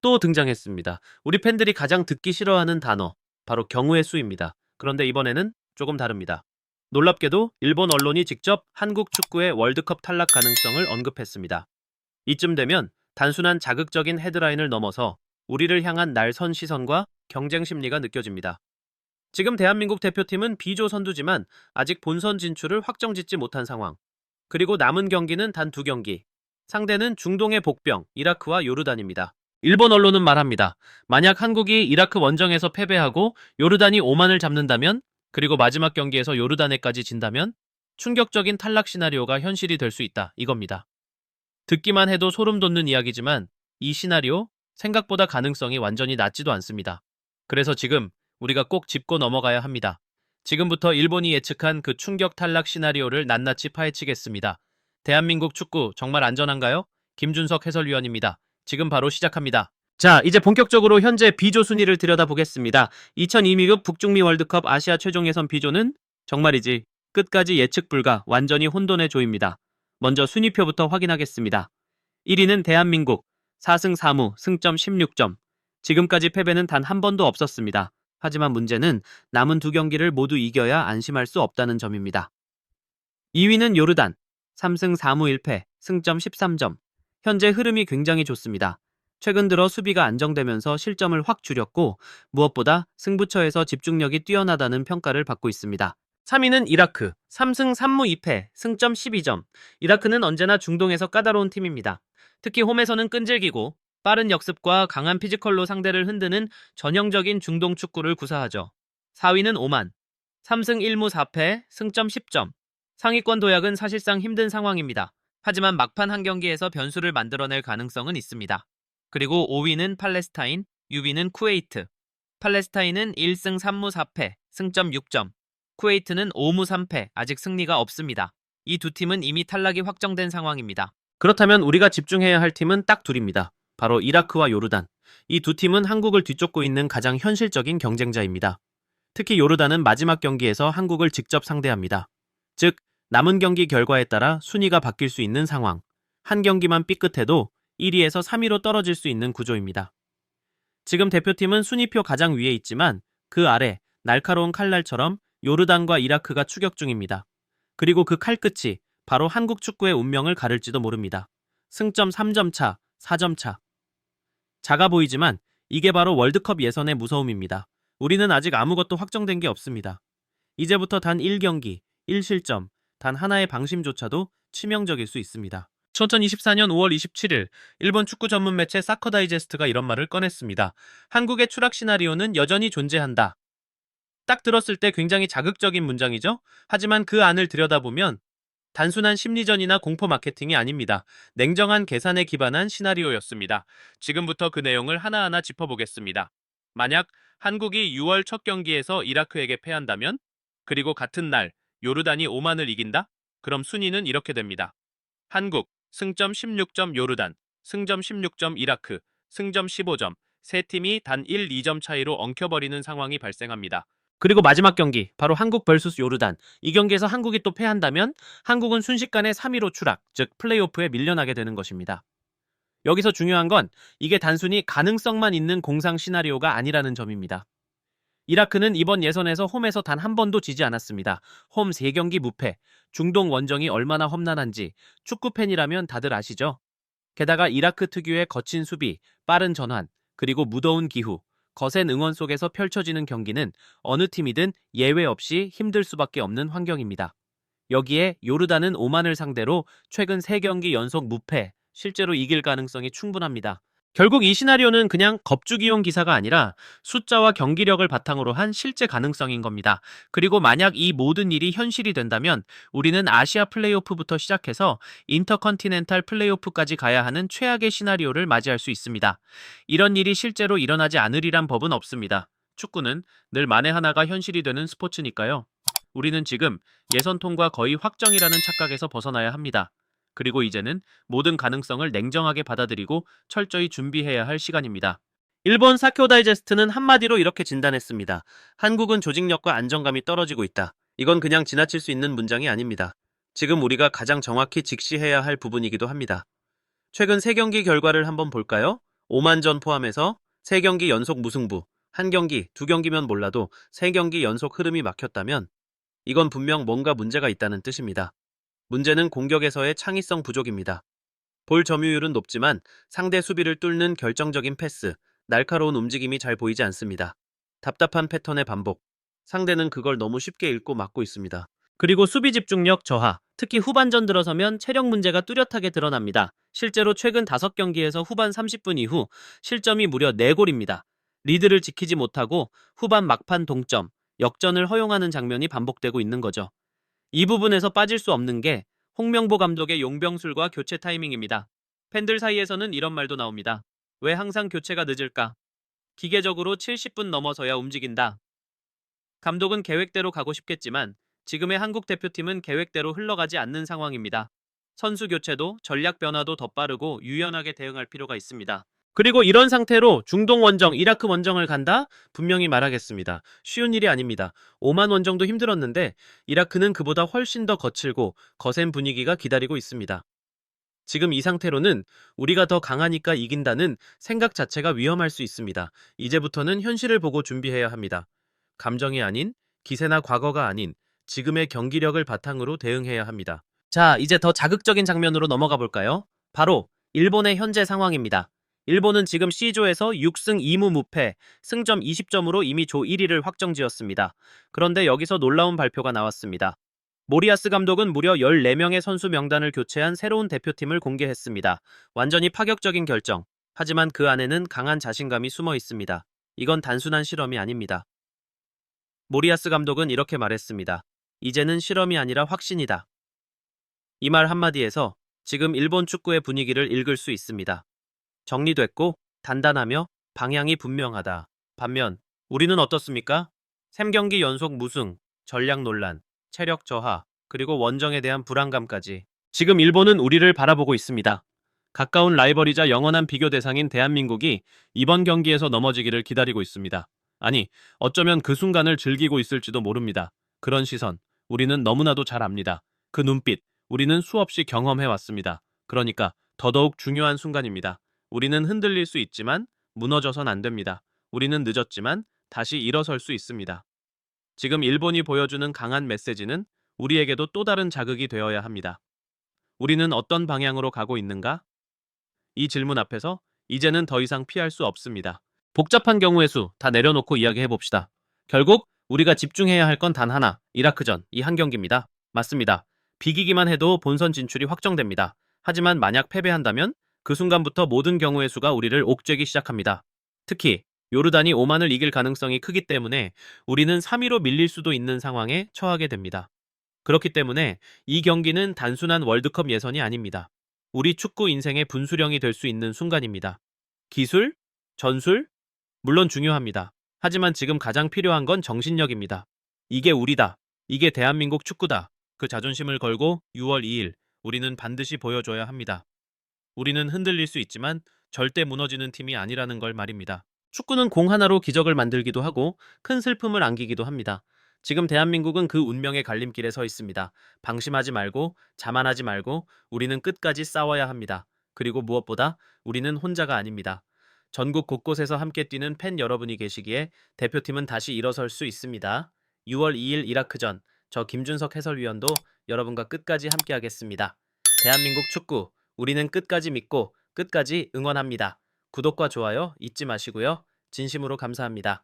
또 등장했습니다. 우리 팬들이 가장 듣기 싫어하는 단어, 바로 경우의 수입니다. 그런데 이번에는 조금 다릅니다. 놀랍게도 일본 언론이 직접 한국 축구의 월드컵 탈락 가능성을 언급했습니다. 이쯤 되면 단순한 자극적인 헤드라인을 넘어서 우리를 향한 날선 시선과 경쟁 심리가 느껴집니다. 지금 대한민국 대표팀은 B조 선두지만 아직 본선 진출을 확정짓지 못한 상황. 그리고 남은 경기는 단 2경기. 상대는 중동의 복병, 이라크와 요르단입니다. 일본 언론은 말합니다. 만약 한국이 이라크 원정에서 패배하고 요르단이 오만을 잡는다면, 그리고 마지막 경기에서 요르단에까지 진다면 충격적인 탈락 시나리오가 현실이 될 수 있다. 이겁니다. 듣기만 해도 소름 돋는 이야기지만 이 시나리오 생각보다 가능성이 완전히 낮지도 않습니다. 그래서 지금 우리가 꼭 짚고 넘어가야 합니다. 지금부터 일본이 예측한 그 충격 탈락 시나리오를 낱낱이 파헤치겠습니다. 대한민국 축구 정말 안전한가요? 김준석 해설위원입니다. 지금 바로 시작합니다. 자, 이제 본격적으로 현재 B조 순위를 들여다보겠습니다. 2002급 북중미 월드컵 아시아 최종 예선 B조는 정말이지 끝까지 예측 불가 완전히 혼돈의 조입니다. 먼저 순위표부터 확인하겠습니다. 1위는 대한민국 4승 4무 승점 16점. 지금까지 패배는 단 한 번도 없었습니다. 하지만 문제는 남은 2경기를 모두 이겨야 안심할 수 없다는 점입니다. 2위는 요르단 3승 4무 1패 승점 13점. 현재 흐름이 굉장히 좋습니다. 최근 들어 수비가 안정되면서 실점을 확 줄였고 무엇보다 승부처에서 집중력이 뛰어나다는 평가를 받고 있습니다. 3위는 이라크 3승 3무 2패 승점 12점. 이라크는 언제나 중동에서 까다로운 팀입니다. 특히 홈에서는 끈질기고 빠른 역습과 강한 피지컬로 상대를 흔드는 전형적인 중동 축구를 구사하죠. 4위는 오만 3승 1무 4패 승점 10점. 상위권 도약은 사실상 힘든 상황입니다. 하지만 막판 한 경기에서 변수를 만들어낼 가능성은 있습니다. 그리고 5위는 팔레스타인, 6위는 쿠웨이트. 팔레스타인은 1승 3무 4패 승점 6점. 쿠웨이트는 5무 3패, 아직 승리가 없습니다. 이 두 팀은 이미 탈락이 확정된 상황입니다. 그렇다면 우리가 집중해야 할 팀은 딱 둘입니다. 바로 이라크와 요르단. 이 두 팀은 한국을 뒤쫓고 있는 가장 현실적인 경쟁자입니다. 특히 요르단은 마지막 경기에서 한국을 직접 상대합니다. 즉, 남은 경기 결과에 따라 순위가 바뀔 수 있는 상황. 한 경기만 삐끗해도 1위에서 3위로 떨어질 수 있는 구조입니다. 지금 대표팀은 순위표 가장 위에 있지만 그 아래 날카로운 칼날처럼 요르단과 이라크가 추격 중입니다. 그리고 그 칼끝이 바로 한국 축구의 운명을 가를지도 모릅니다. 승점 3점 차, 4점 차. 작아 보이지만 이게 바로 월드컵 예선의 무서움입니다. 우리는 아직 아무것도 확정된 게 없습니다. 이제부터 단 1경기, 1실점, 단 하나의 방심조차도 치명적일 수 있습니다. 2024년 5월 27일 일본 축구 전문 매체 사커 다이제스트가 이런 말을 꺼냈습니다. 한국의 추락 시나리오는 여전히 존재한다. 딱 들었을 때 굉장히 자극적인 문장이죠? 하지만 그 안을 들여다보면 단순한 심리전이나 공포 마케팅이 아닙니다. 냉정한 계산에 기반한 시나리오였습니다. 지금부터 그 내용을 하나하나 짚어보겠습니다. 만약 한국이 6월 첫 경기에서 이라크에게 패한다면, 그리고 같은 날 요르단이 오만을 이긴다? 그럼 순위는 이렇게 됩니다. 한국, 승점 16점 요르단, 승점 16점 이라크, 승점 15점. 세 팀이 단 1, 2점 차이로 엉켜버리는 상황이 발생합니다. 그리고 마지막 경기, 바로 한국 vs 요르단. 이 경기에서 한국이 또 패한다면 한국은 순식간에 3위로 추락, 즉 플레이오프에 밀려나게 되는 것입니다. 여기서 중요한 건 이게 단순히 가능성만 있는 공상 시나리오가 아니라는 점입니다. 이라크는 이번 예선에서 홈에서 단 한 번도 지지 않았습니다. 홈 3경기 무패, 중동 원정이 얼마나 험난한지 축구팬이라면 다들 아시죠? 게다가 이라크 특유의 거친 수비, 빠른 전환, 그리고 무더운 기후, 거센 응원 속에서 펼쳐지는 경기는 어느 팀이든 예외 없이 힘들 수밖에 없는 환경입니다. 여기에 요르단은 오만을 상대로 최근 3경기 연속 무패, 실제로 이길 가능성이 충분합니다. 결국 이 시나리오는 그냥 겁주기용 기사가 아니라 숫자와 경기력을 바탕으로 한 실제 가능성인 겁니다. 그리고 만약 이 모든 일이 현실이 된다면 우리는 아시아 플레이오프부터 시작해서 인터컨티넨탈 플레이오프까지 가야 하는 최악의 시나리오를 맞이할 수 있습니다. 이런 일이 실제로 일어나지 않으리란 법은 없습니다. 축구는 늘 만에 하나가 현실이 되는 스포츠니까요. 우리는 지금 예선 통과 거의 확정이라는 착각에서 벗어나야 합니다. 그리고 이제는 모든 가능성을 냉정하게 받아들이고 철저히 준비해야 할 시간입니다. 일본 사쿄 다이제스트는 한마디로 이렇게 진단했습니다. 한국은 조직력과 안정감이 떨어지고 있다. 이건 그냥 지나칠 수 있는 문장이 아닙니다. 지금 우리가 가장 정확히 직시해야 할 부분이기도 합니다. 최근 3경기 결과를 한번 볼까요? 5만 전 포함해서 3경기 연속 무승부, 1경기, 2경기면 몰라도 3경기 연속 흐름이 막혔다면 이건 분명 뭔가 문제가 있다는 뜻입니다. 문제는 공격에서의 창의성 부족입니다. 볼 점유율은 높지만 상대 수비를 뚫는 결정적인 패스, 날카로운 움직임이 잘 보이지 않습니다. 답답한 패턴의 반복. 상대는 그걸 너무 쉽게 읽고 막고 있습니다. 그리고 수비 집중력 저하, 특히 후반전 들어서면 체력 문제가 뚜렷하게 드러납니다. 실제로 최근 5경기에서 후반 30분 이후 실점이 무려 4골입니다. 리드를 지키지 못하고 후반 막판 동점, 역전을 허용하는 장면이 반복되고 있는 거죠. 이 부분에서 빠질 수 없는 게 홍명보 감독의 용병술과 교체 타이밍입니다. 팬들 사이에서는 이런 말도 나옵니다. 왜 항상 교체가 늦을까? 기계적으로 70분 넘어서야 움직인다. 감독은 계획대로 가고 싶겠지만 지금의 한국 대표팀은 계획대로 흘러가지 않는 상황입니다. 선수 교체도 전략 변화도 더 빠르고 유연하게 대응할 필요가 있습니다. 그리고 이런 상태로 중동 원정, 이라크 원정을 간다? 분명히 말하겠습니다. 쉬운 일이 아닙니다. 오만 원정도 힘들었는데 이라크는 그보다 훨씬 더 거칠고 거센 분위기가 기다리고 있습니다. 지금 이 상태로는 우리가 더 강하니까 이긴다는 생각 자체가 위험할 수 있습니다. 이제부터는 현실을 보고 준비해야 합니다. 감정이 아닌, 기세나 과거가 아닌 지금의 경기력을 바탕으로 대응해야 합니다. 자, 이제 더 자극적인 장면으로 넘어가 볼까요? 바로 일본의 현재 상황입니다. 일본은 지금 C조에서 6승 2무 무패, 승점 20점으로 이미 조 1위를 확정지었습니다. 그런데 여기서 놀라운 발표가 나왔습니다. 모리아스 감독은 무려 14명의 선수 명단을 교체한 새로운 대표팀을 공개했습니다. 완전히 파격적인 결정. 하지만 그 안에는 강한 자신감이 숨어 있습니다. 이건 단순한 실험이 아닙니다. 모리아스 감독은 이렇게 말했습니다. 이제는 실험이 아니라 확신이다. 이 말 한마디에서 지금 일본 축구의 분위기를 읽을 수 있습니다. 정리됐고 단단하며 방향이 분명하다. 반면 우리는 어떻습니까? 3경기 연속 무승, 전략 논란, 체력 저하, 그리고 원정에 대한 불안감까지. 지금 일본은 우리를 바라보고 있습니다. 가까운 라이벌이자 영원한 비교 대상인 대한민국이 이번 경기에서 넘어지기를 기다리고 있습니다. 아니, 어쩌면 그 순간을 즐기고 있을지도 모릅니다. 그런 시선, 우리는 너무나도 잘 압니다. 그 눈빛, 우리는 수없이 경험해 왔습니다. 그러니까 더더욱 중요한 순간입니다. 우리는 흔들릴 수 있지만 무너져선 안 됩니다. 우리는 늦었지만 다시 일어설 수 있습니다. 지금 일본이 보여주는 강한 메시지는 우리에게도 또 다른 자극이 되어야 합니다. 우리는 어떤 방향으로 가고 있는가? 이 질문 앞에서 이제는 더 이상 피할 수 없습니다. 복잡한 경우의 수 다 내려놓고 이야기해 봅시다. 결국 우리가 집중해야 할 건 단 하나, 이라크전 이 한 경기입니다. 맞습니다. 비기기만 해도 본선 진출이 확정됩니다. 하지만 만약 패배한다면 그 순간부터 모든 경우의 수가 우리를 옥죄기 시작합니다. 특히 요르단이 오만을 이길 가능성이 크기 때문에 우리는 3위로 밀릴 수도 있는 상황에 처하게 됩니다. 그렇기 때문에 이 경기는 단순한 월드컵 예선이 아닙니다. 우리 축구 인생의 분수령이 될 수 있는 순간입니다. 기술, 전술, 물론 중요합니다. 하지만 지금 가장 필요한 건 정신력입니다. 이게 우리다. 이게 대한민국 축구다. 그 자존심을 걸고 6월 2일 우리는 반드시 보여줘야 합니다. 우리는 흔들릴 수 있지만 절대 무너지는 팀이 아니라는 걸 말입니다. 축구는 공 하나로 기적을 만들기도 하고 큰 슬픔을 안기기도 합니다. 지금 대한민국은 그 운명의 갈림길에 서 있습니다. 방심하지 말고 자만하지 말고 우리는 끝까지 싸워야 합니다. 그리고 무엇보다 우리는 혼자가 아닙니다. 전국 곳곳에서 함께 뛰는 팬 여러분이 계시기에 대표팀은 다시 일어설 수 있습니다. 6월 2일 이라크전, 저 김준석 해설위원도 여러분과 끝까지 함께하겠습니다. 대한민국 축구, 우리는 끝까지 믿고 끝까지 응원합니다. 구독과 좋아요 잊지 마시고요. 진심으로 감사합니다.